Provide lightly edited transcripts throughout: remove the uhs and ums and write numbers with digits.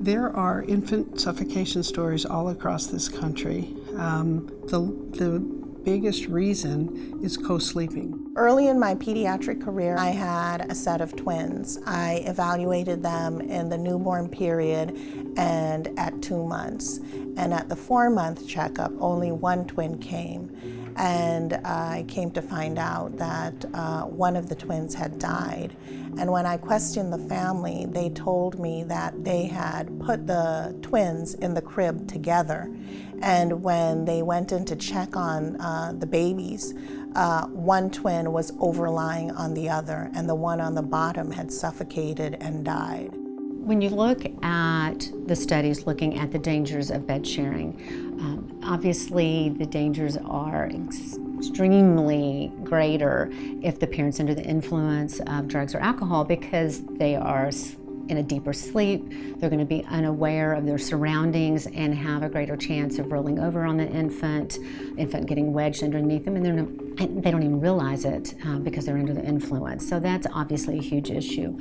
There are infant suffocation stories all across this country. The biggest reason is co-sleeping. Early in my pediatric career, I had a set of twins. I evaluated them in the newborn period and at 2 months. And at the 4-month checkup, only one twin came. And I came to find out that one of the twins had died. And when I questioned the family, they told me that they had put the twins in the crib together. And when they went in to check on the babies, one twin was overlying on the other, and the one on the bottom had suffocated and died. When you look at the studies looking at the dangers of bed sharing, obviously the dangers are extremely greater if the parent's under the influence of drugs or alcohol, because they are in a deeper sleep, they're going to be unaware of their surroundings and have a greater chance of rolling over on the infant getting wedged underneath them, and they don't even realize it because they're under the influence. So that's obviously a huge issue.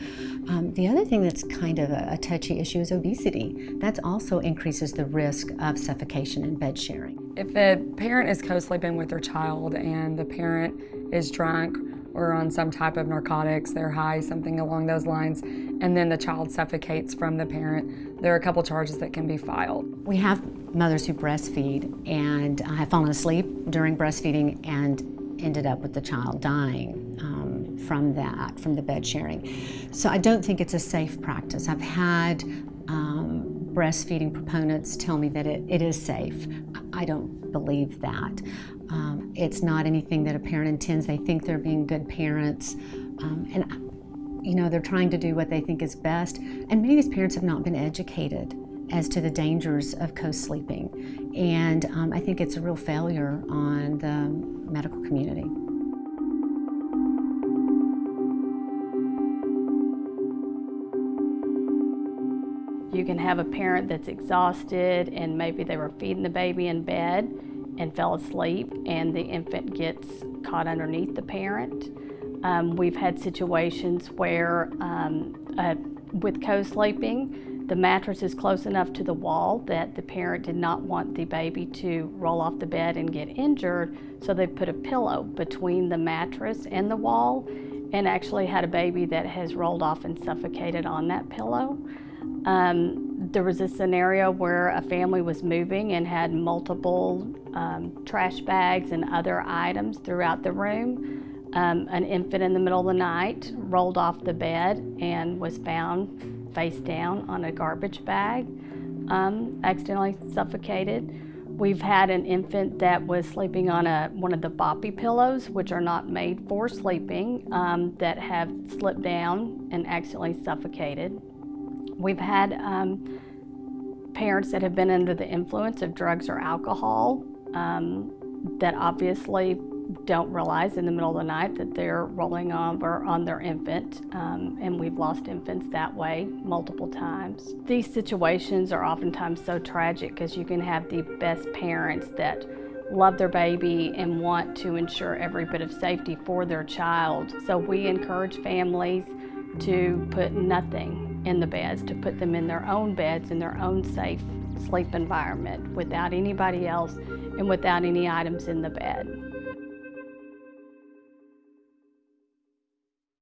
The other thing that's kind of a touchy issue is obesity. That also increases the risk of suffocation and bed sharing. If a parent is co-sleeping with their child and the parent is drunk or on some type of narcotics, they're high, something along those lines, and then the child suffocates from the parent, there are a couple charges that can be filed. We have mothers who breastfeed and have fallen asleep during breastfeeding and ended up with the child dying from the bed sharing. So I don't think it's a safe practice. I've had breastfeeding proponents tell me that it is safe. I don't believe that. It's not anything that a parent intends. They think they're being good parents, and they're trying to do what they think is best. And many of these parents have not been educated as to the dangers of co-sleeping, and I think it's a real failure on the medical community. You can have a parent that's exhausted and maybe they were feeding the baby in bed and fell asleep, and the infant gets caught underneath the parent. We've had situations where with co-sleeping, the mattress is close enough to the wall that the parent did not want the baby to roll off the bed and get injured, so they put a pillow between the mattress and the wall, and actually had a baby that has rolled off and suffocated on that pillow. There was a scenario where a family was moving and had multiple trash bags and other items throughout the room. An infant in the middle of the night rolled off the bed and was found face down on a garbage bag, accidentally suffocated. We've had an infant that was sleeping on one of the boppy pillows, which are not made for sleeping, that have slipped down and accidentally suffocated. We've had parents that have been under the influence of drugs or alcohol that obviously don't realize in the middle of the night that they're rolling over on their infant, and we've lost infants that way multiple times. These situations are oftentimes so tragic because you can have the best parents that love their baby and want to ensure every bit of safety for their child. So we encourage families to put nothing in the beds, to put them in their own beds, in their own safe sleep environment, without anybody else and without any items in the bed.